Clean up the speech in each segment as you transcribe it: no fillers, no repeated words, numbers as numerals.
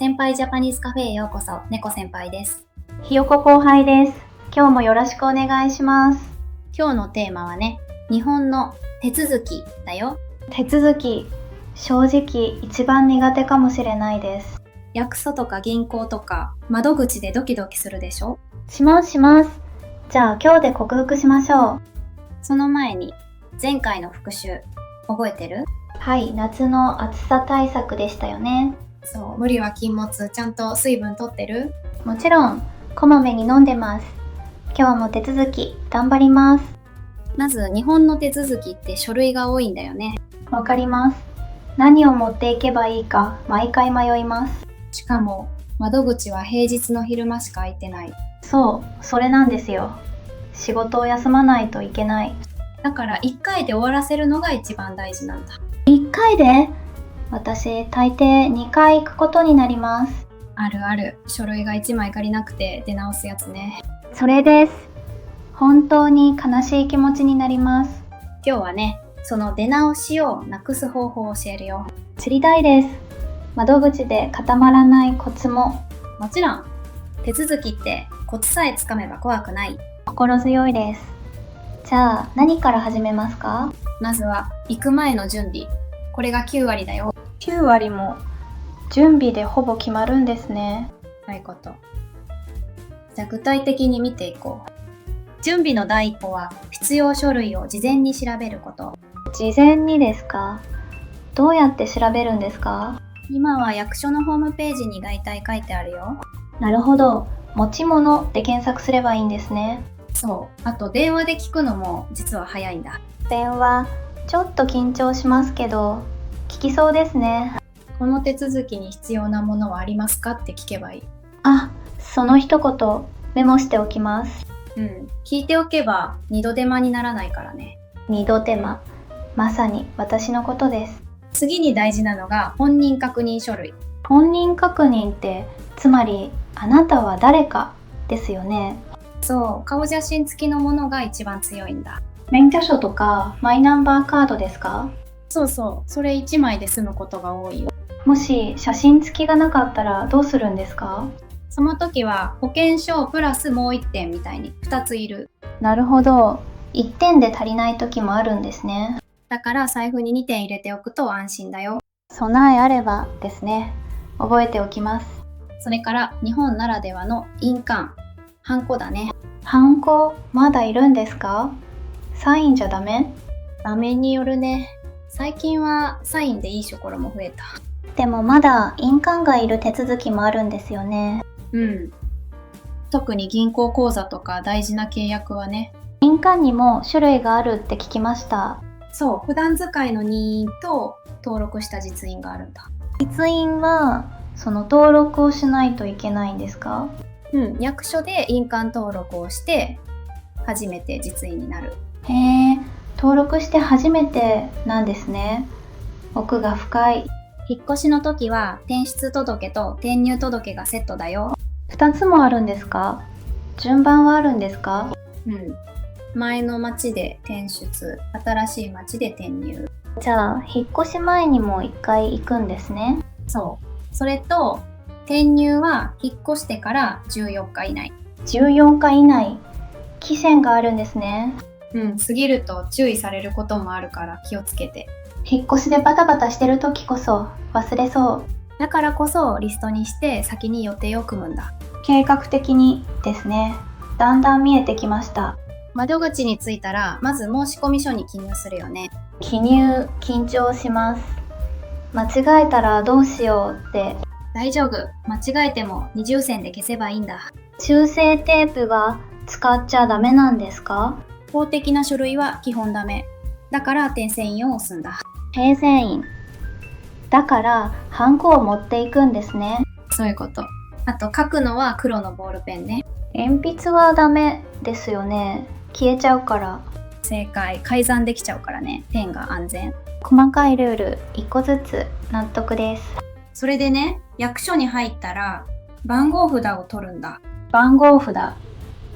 先輩ジャパニーズカフェへようこそ。猫先輩です。ひよこ後輩です。今日もよろしくお願いします。今日のテーマはね、日本の手続きだよ。手続き、正直一番苦手かもしれないです。役所とか銀行とか窓口でドキドキするでしょ？します。じゃあ今日で克服しましょう。その前に前回の復習覚えてる？はい、夏の暑さ対策でしたよね。そう、無理は禁物。ちゃんと水分取ってる？もちろん、こまめに飲んでます。今日も手続き頑張ります。まず日本の手続きって書類が多いんだよね。わかります。何を持っていけばいいか毎回迷います。しかも窓口は平日の昼間しか空いてない。そう、それなんですよ。仕事を休まないといけない。だから1回で終わらせるのが一番大事なんだ。1回で？私、大抵2回行くことになります。あるある。書類が1枚足りなくて出直すやつね。それです。本当に悲しい気持ちになります。今日はね、その出直しをなくす方法を教えるよ。知りたいです。窓口で固まらないコツも。もちろん、手続きってコツさえつかめば怖くない。心強いです。じゃあ、何から始めますか？まずは、行く前の準備。これが9割だよ。9割も準備でほぼ決まるんですね。そういうこと。じゃあ具体的に見ていこう。準備の第一歩は必要書類を事前に調べること。事前にですか？どうやって調べるんですか？今は役所のホームページに大体書いてあるよ。なるほど。持ち物で検索すればいいんですね。そう。あと電話で聞くのも実は早いんだ。電話、ちょっと緊張しますけど、聞きそうですね。この手続きに必要なものはありますかって聞けばいい。あ、その一言メモしておきます。聞いておけば二度手間にならないからね。二度手間。まさに私のことです。次に大事なのが本人確認書類。本人確認って、つまりあなたは誰かですよね。そう、顔写真付きのものが一番強いんだ。免許証とかマイナンバーカードですか？そう、それ1枚で済むことが多いよ。もし写真付きがなかったらどうするんですか？その時は保険証プラスもう1点みたいに2ついる。なるほど。1点で足りない時もあるんですね。だから財布に2点入れておくと安心だよ。備えあればですね。覚えておきます。それから日本ならではの印鑑、ハンコだね。ハンコ、まだいるんですか？サインじゃダメ？場面によるね。最近はサインでいいところも増えた。でもまだ印鑑がいる手続きもあるんですよね。特に銀行口座とか大事な契約はね。印鑑にも種類があるって聞きました。そう、普段使いの任印と登録した実印があるんだ。実印はその登録をしないといけないんですか？役所で印鑑登録をして初めて実印になる。へえ、登録して初めてなんですね。奥が深い。引っ越しの時は転出届と転入届がセットだよ。2つもあるんですか？順番はあるんですか？前の町で転出、新しい町で転入。じゃあ引っ越し前にも1回行くんですね。そう。それと転入は引っ越してから14日以内。14日以内。期限があるんですね。過ぎると注意されることもあるから気をつけて。引っ越しでバタバタしてる時こそ忘れそう。だからこそリストにして先に予定を組むんだ。計画的にですね。だんだん見えてきました。窓口に着いたらまず申込書に記入するよね。記入、緊張します。間違えたらどうしようって。大丈夫。間違えても二重線で消せばいいんだ。修正テープは使っちゃダメなんですか？公的な書類は基本ダメ。だから点線印を押すんだ。訂正印。だからハンコを持っていくんですね。そういうこと。あと書くのは黒のボールペンね。鉛筆はダメですよね。消えちゃうから。正解。改ざんできちゃうからね。ペンが安全。細かいルール1個ずつ納得です。それでね、役所に入ったら番号札を取るんだ。番号札。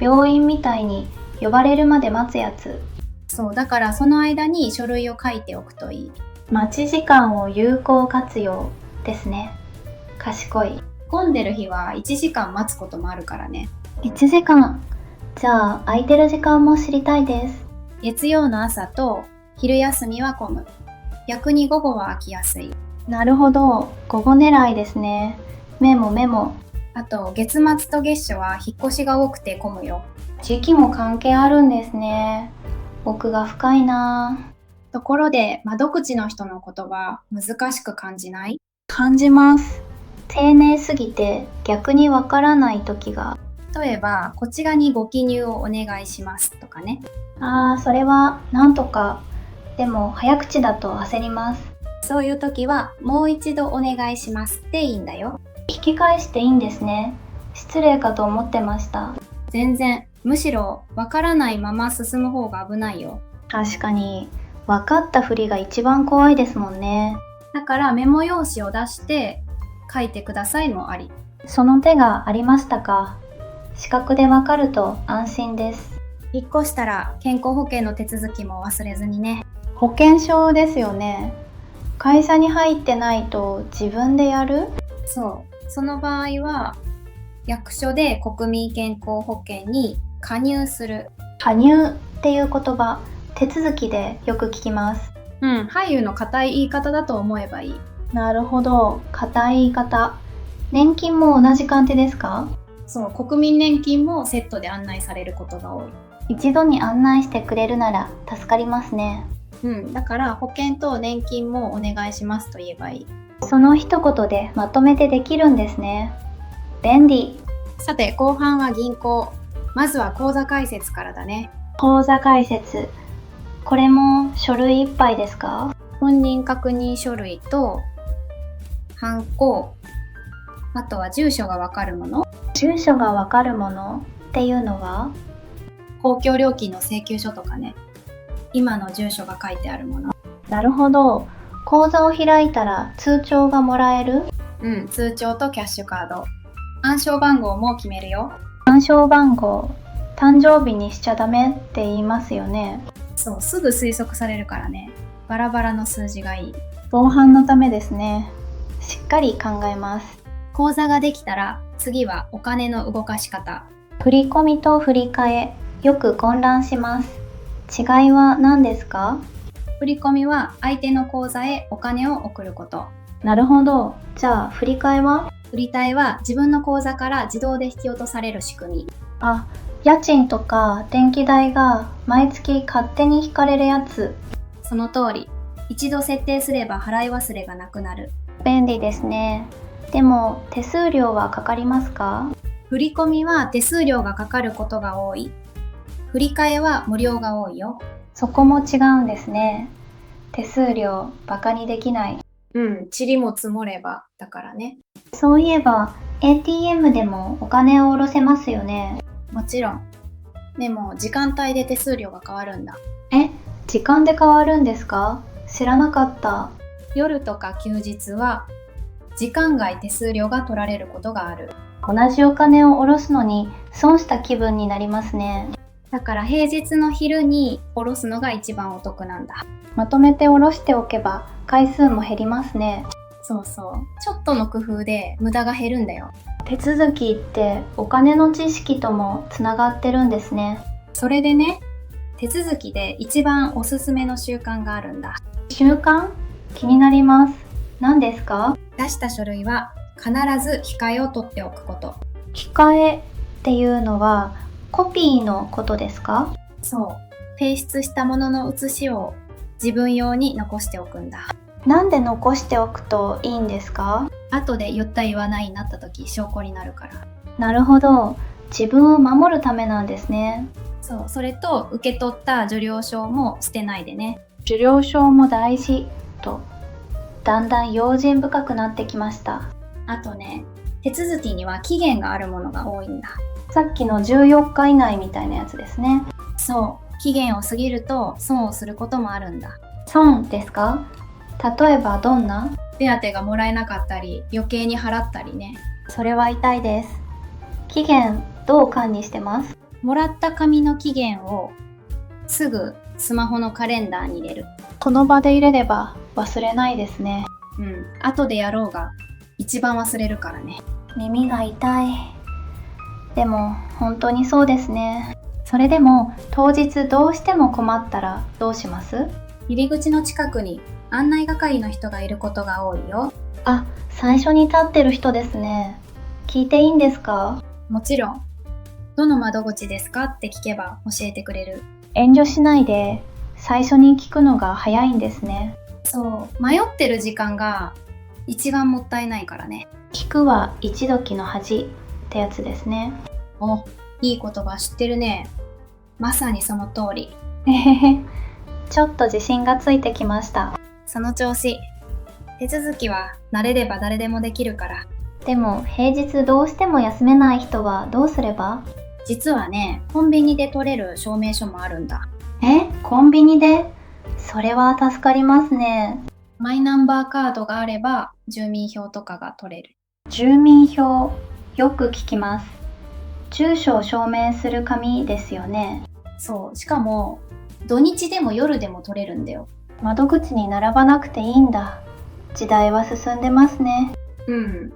病院みたいに呼ばれるまで待つやつ。そう、だからその間に書類を書いておくといい。待ち時間を有効活用ですね。賢い。混んでる日は1時間待つこともあるからね。1時間。じゃあ空いてる時間も知りたいです。月曜の朝と昼休みは混む。逆に午後は空きやすい。なるほど、午後狙いですね。メモメモ。あと月末と月初は引っ越しが多くて混むよ。時期も関係あるんですね。奥が深いな。ところで窓口の人の言葉難しく感じない？感じます。丁寧すぎて逆にわからない時が。例えばこちらにご記入をお願いしますとかね。それはなんとか。でも早口だと焦ります。そういう時はもう一度お願いしますっていいんだよ。聞き返していいんですね。失礼かと思ってました。全然、むしろわからないまま進む方が危ないよ。確かに、分かったふりが一番怖いですもんね。だからメモ用紙を出して書いてくださいもあり。その手がありましたか。視覚でわかると安心です。引っ越したら健康保険の手続きも忘れずにね。保険証ですよね。会社に入ってないと自分でやる？そう。その場合は役所で国民健康保険に加入する。加入っていう言葉、手続きでよく聞きます。俳優の固い言い方だと思えばいい。なるほど、固い言い方。年金も同じ感じですか？そう、国民年金もセットで案内されることが多い。一度に案内してくれるなら助かりますね。だから保険と年金もお願いしますと言えばいい。その一言でまとめてできるんですね。便利。さて後半は銀行。まずは口座開設からだね。口座開設。これも書類一杯ですか？本人確認書類とハンコ、あとは住所がわかるもの。住所がわかるものっていうのは？公共料金の請求書とかね。今の住所が書いてあるもの。なるほど。口座を開いたら通帳がもらえる？通帳とキャッシュカード。暗証番号も決めるよ。暗証番号、誕生日にしちゃダメって言いますよね。そう、すぐ推測されるからね。バラバラの数字がいい。防犯のためですね。しっかり考えます。口座ができたら次はお金の動かし方。振り込みと振り替え、よく混乱します。違いは何ですか？振り込みは相手の口座へお金を送ること。なるほど。じゃあ振り替えは？振り替えは自分の口座から自動で引き落とされる仕組み。家賃とか電気代が毎月勝手に引かれるやつ。その通り。一度設定すれば払い忘れがなくなる。便利ですね。でも手数料はかかりますか？振り込みは手数料がかかることが多い。振り替えは無料が多いよ。そこも違うんですね。手数料バカにできない。塵も積もればだからね。そういえば ATM でもお金を下ろせますよね。もちろん。でも時間帯で手数料が変わるんだ。時間で変わるんですか？知らなかった。夜とか休日は時間外手数料が取られることがある。同じお金を下ろすのに損した気分になりますね。だから平日の昼に下ろすのが一番お得なんだ。まとめて下ろしておけば回数も減りますね。そうそう。ちょっとの工夫で無駄が減るんだよ。手続きってお金の知識ともつながってるんですね。それでね、手続きで一番おすすめの習慣があるんだ。習慣？気になります。何ですか？出した書類は必ず控えを取っておくこと。控えっていうのはコピーのことですか？そう。提出したものの写しを自分用に残しておくんだ。なんで残しておくといいんですか？後で言った言わないになった時証拠になるから。なるほど。自分を守るためなんですね。そう。それと受け取った受領証も捨てないでね。受領証も大事と、だんだん用心深くなってきました。あとね、手続きには期限があるものが多いんだ。さっきの14日以内みたいなやつですね。そう。期限を過ぎると損をすることもあるんだ。損ですか？例えばどんな？手当がもらえなかったり、余計に払ったりね。それは痛いです。期限どう管理してます？もらった紙の期限をすぐスマホのカレンダーに入れる。この場で入れれば忘れないですね。後でやろうが一番忘れるからね。耳が痛い。でも本当にそうですね。それでも当日どうしても困ったらどうします？入り口の近くに案内係の人がいることが多いよ。あ、最初に立ってる人ですね。聞いていいんですか？もちろん。どの窓口ですかって聞けば教えてくれる。遠慮しないで最初に聞くのが早いんですね。そう、迷ってる時間が一番もったいないからね。聞くは一時の恥ってやつですね。お、いい言葉知ってるね。まさにその通り。へへへ。ちょっと自信がついてきました。その調子。手続きは慣れれば誰でもできるから。でも平日どうしても休めない人はどうすれば？実はね、コンビニで取れる証明書もあるんだ。コンビニで？それは助かりますね。マイナンバーカードがあれば住民票とかが取れる。住民票、よく聞きます。住所を証明する紙ですよね。そう、しかも土日でも夜でも取れるんだよ。窓口に並ばなくていいんだ。時代は進んでますね。うん。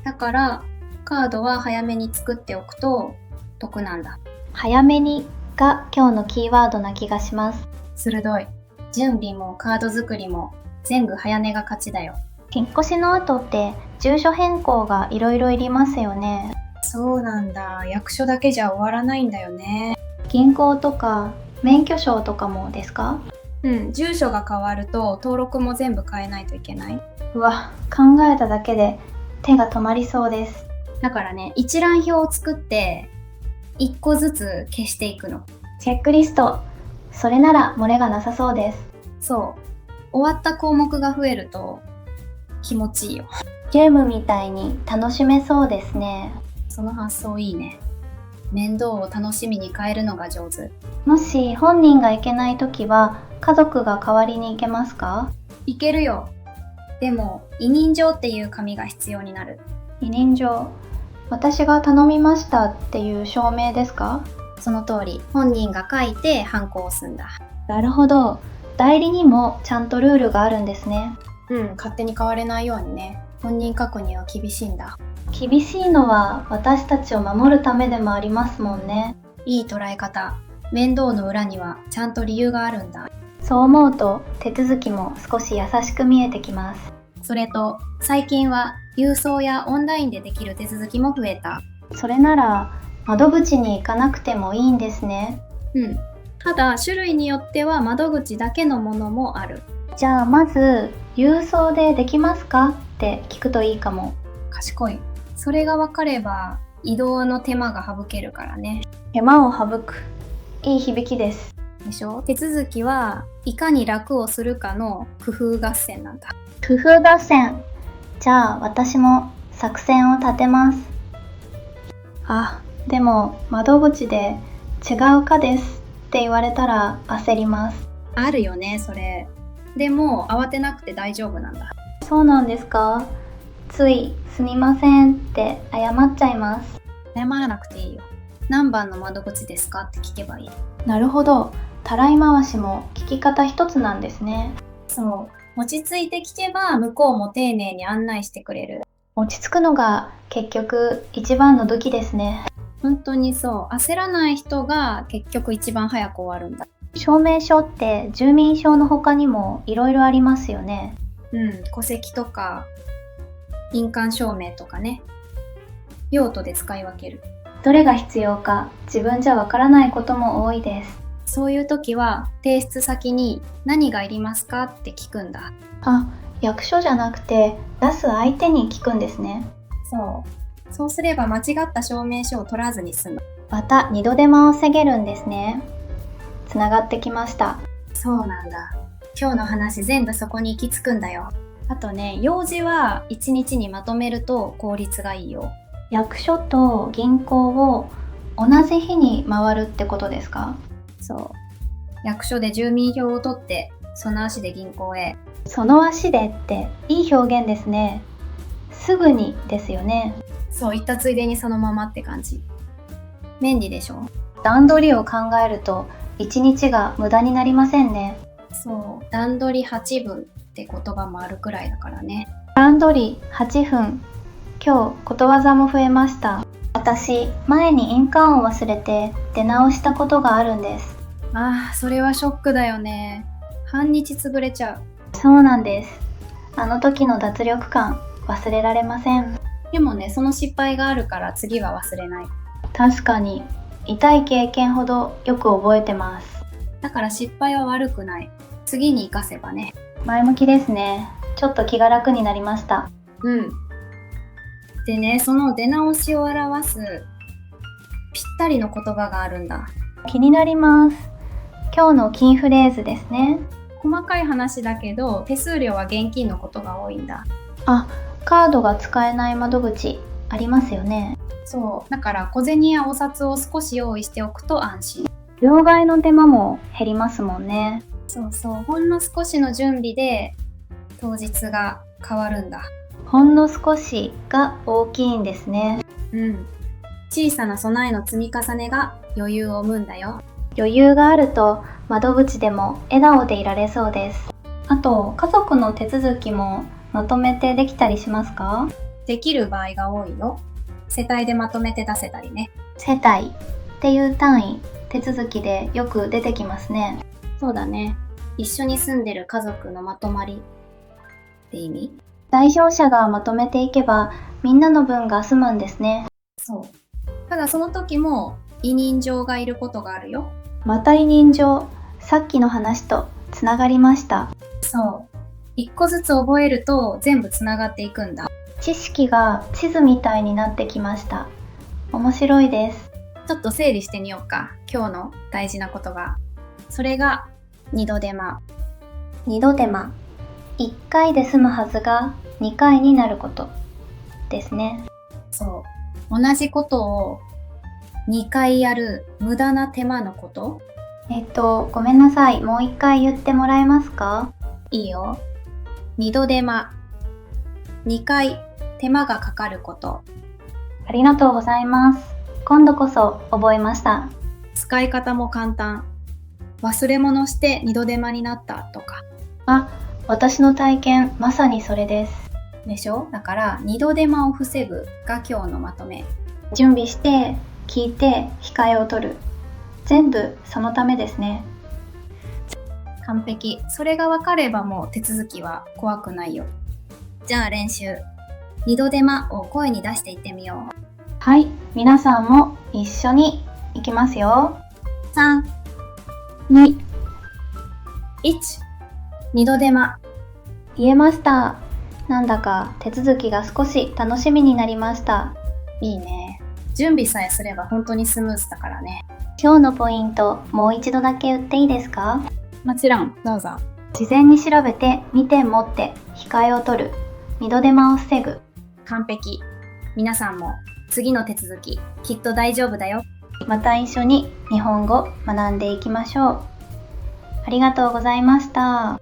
だからカードは早めに作っておくと得なんだ。早めにが今日のキーワードな気がします。鋭い。準備もカード作りも全部早寝が勝ちだよ。引っ越しの後って住所変更がいろいろいりますよね。そうなんだ。役所だけじゃ終わらないんだよね。銀行とか免許証とかもですか？うん、住所が変わると登録も全部変えないといけない。うわ、考えただけで手が止まりそうです。だからね、一覧表を作って1個ずつ消していくの。チェックリスト。それなら漏れがなさそうです。そう。終わった項目が増えると気持ちいいよ。ゲームみたいに楽しめそうですね。その発想いいね。面倒を楽しみに変えるのが上手。もし本人が行けないときは家族が代わりに行けますか？いけるよ。でも委任状っていう紙が必要になる。委任状。私が頼みましたっていう証明ですか？その通り、本人が書いてハンコを押すんだ。なるほど。代理にもちゃんとルールがあるんですね。うん、勝手に変われないようにね。本人確認は厳しいんだ。厳しいのは私たちを守るためでもありますもんね。いい捉え方。面倒の裏にはちゃんと理由があるんだ。そう思うと手続きも少し優しく見えてきます。それと、最近は郵送やオンラインでできる手続きも増えた。それなら窓口に行かなくてもいいんですね。うん。ただ、種類によっては窓口だけのものもある。じゃあまず郵送でできますかって聞くといいかも。賢い。それが分かれば移動の手間が省けるからね。手間を省く。いい響きです。でしょ？手続きはいかに楽をするかの工夫合戦なんだ。工夫合戦。じゃあ私も作戦を立てます。あ、でも窓口で違うかですって言われたら焦ります。あるよね、それ。でも慌てなくて大丈夫なんだ。そうなんですか？ついすみませんって謝っちゃいます。謝らなくていいよ。何番の窓口ですかって聞けばいい。なるほど。たらい回しも聞き方一つなんですね。そう。落ち着いて聞けば向こうも丁寧に案内してくれる。落ち着くのが結局一番の武器ですね。本当にそう。焦らない人が結局一番早く終わるんだ。証明書って住民票の他にもいろいろありますよね。うん。戸籍とか印鑑証明とかね。用途で使い分ける。どれが必要か自分じゃわからないことも多いです。そういう時は提出先に何がいりますかって聞くんだ。あ、役所じゃなくて出す相手に聞くんですね。そう。そうすれば間違った証明書を取らずに済む。また二度手間を防げるんですね。つながってきました。そうなんだ。今日の話全部そこに行き着くんだよ。あとね、用事は1日にまとめると効率がいいよ。役所と銀行を同じ日に回るってことですか？そう。役所で住民票を取って、その足で銀行へ。その足でっていい表現ですね。すぐにですよね。そう、言ったついでにそのままって感じ。便利でしょ？段取りを考えると1日が無駄になりませんね。そう、段取り8分って言葉もあるくらいだからね。段取り8分。今日ことわざも増えました。私、前に印鑑を忘れて出直したことがあるんです。ああ、それはショックだよね。半日潰れちゃう。そうなんです。あの時の脱力感、忘れられません。でもね、その失敗があるから次は忘れない。確かに、痛い経験ほどよく覚えてます。だから失敗は悪くない。次に活かせばね。前向きですね。ちょっと気が楽になりました。うん。でね、その出直しを表すぴったりの言葉があるんだ。気になります。今日のキーフレーズですね。細かい話だけど、手数料は現金のことが多いんだ。あ、カードが使えない窓口ありますよね。そう。だから小銭やお札を少し用意しておくと安心。両替の手間も減りますもんね。そうそう。ほんの少しの準備で当日が変わるんだ。ほんの少しが大きいんですね。うん。小さな備えの積み重ねが余裕を生むんだよ。余裕があると窓口でも笑顔でいられそうです。あと、家族の手続きもまとめてできたりしますか？できる場合が多いよ。世帯でまとめて出せたりね。世帯っていう単位、手続きでよく出てきますね。そうだね。一緒に住んでる家族のまとまりって意味？代表者がまとめていけばみんなの分が済むんですね。そう。ただその時も委任状がいることがあるよ。また委任状、さっきの話とつながりました。そう。一個ずつ覚えると全部つながっていくんだ。知識が地図みたいになってきました。面白いです。ちょっと整理してみようか。今日の大事な言葉。それが二度手間。二度手間。1回で済むはずが2回になることですね。そう。同じことを2回やる無駄な手間のこと。ごめんなさい。もう1回言ってもらえますか？いいよ。二度手間。2回手間がかかること。ありがとうございます。今度こそ覚えました。使い方も簡単。忘れ物して二度手間になったとか。あ、私の体験、まさにそれです。でしょ？だから二度手間を防ぐが今日のまとめ。準備して、聞いて、控えを取る。全部そのためですね。完璧。それが分かればもう手続きは怖くないよ。じゃあ練習。二度手間を声に出していってみよう。はい、皆さんも一緒に行きますよ。3、2、1。二度手間。言えました。なんだか手続きが少し楽しみになりました。いいね。準備さえすれば本当にスムーズだからね。今日のポイント、もう一度だけ言っていいですか？もちろん、どうぞ。事前に調べて2点持って控えを取る。二度手間を防ぐ。完璧。皆さんも次の手続ききっと大丈夫だよ。また一緒に日本語学んでいきましょう。ありがとうございました。